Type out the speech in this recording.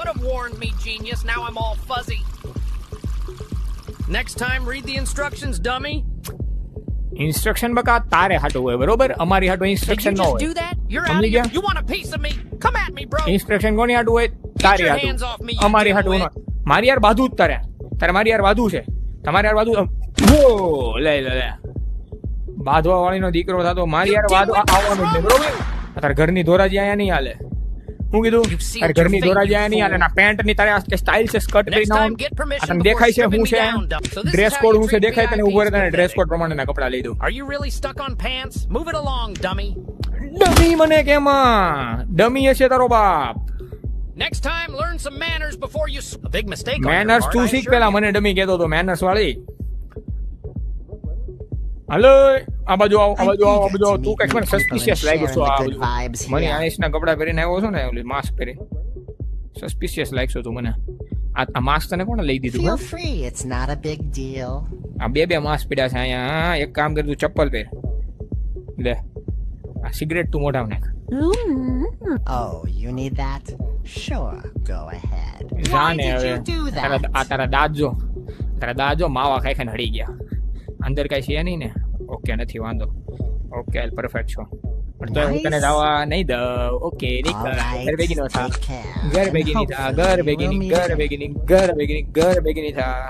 could have warned me, genius. Now I'm all fuzzy. Next time, read the instructions, dummy. Instruction બકા તારે હાટું હોય બરોબર, અમારી હાટું Did ઇન્સ્ટ્રક્શન you ન just હોય. do that? You're સમજી out of here. ગયા? You want a piece of me? Come at me, bro. Instruction કોની હાટું હોય? તારી your હાટું. hands off me, you અમારી હાટું dimwit. ન. મારી યાર બાધું જ તારે. તારે મારી યાર બાધું છે. તમારે યાર બાધું ઓ લે લે લે. બાધવા વાળીનો દીકરો થાતો મારી યાર બાધવા આવવાનું જ નહીં બરોબર. તારે ઘરની ધોરાજી આયા નહીં હાલે. હું કીધું તારે ઘરની ધોરાજી આયા નહીં હાલે. ના પેન્ટ ની તારે આ સ્ટાઇલ છે સ્કર્ટ કરી Next નાખો. time, get permission તને before દેખાય છે stripping હું me છે down, dumb. So this is dress how code you હું છે treat દેખાય તને ઉભો રહે તને VIPs. ડ્રેસ કોડ પ્રમાણેના કપડા લઈ દઉં. Are you really stuck on pants? Move it along, dummy. Dummy મને કેમાં ડમી હશે તારો બાપ. Next time, learn some manners before you. A big mistake on your manners part, તું I શીખ assure પેલા you. મને ડમી કહેતો તો મેનર્સ વાળી. હલો આ બાજુ આવો આ બાજુ આવો આ બાજુ આવો. તું કઈક મને સસ્પિશિયસ લાગ્યો છો આ બધું. મને આઈસના કપડા પહેરીને આવ્યો છો ને ઓલી માસ્ક પહેરી સસ્પિશિયસ લાગશો તું મને. આ માસ્ક તને કોણે લઈ દીધું? Feel free, it's not a big deal. આ બે માસ્ક પડ્યા છે અહીંયા. હા, એક કામ કર તું ચપ્પલ પહેર લે. આ સિગરેટ તું મોઢામાં નાખ. Oh, you need that? Sure, go ahead. Why જાને did હવે you do તારા that? આ તારા દાંત જો માવા ખાઈ ખાઈને હળી ગયા. અંદર કઈ છે નહીં ને? ઓકે નથી વાંધો. ઓકે પરફેક્ટ છો. પણ તો હું તને જવા નહીં દઉં. ઓકે નીકળ Alright, ઘર ભેગી નો થા. take care. ઘર And ભેગી નહીં થા. hopefully ઘર we'll ભેગી નહીં meet ઘર again. ભેગી નહીં ઘર ભેગી નહીં ઘર ભેગી નહીં થા.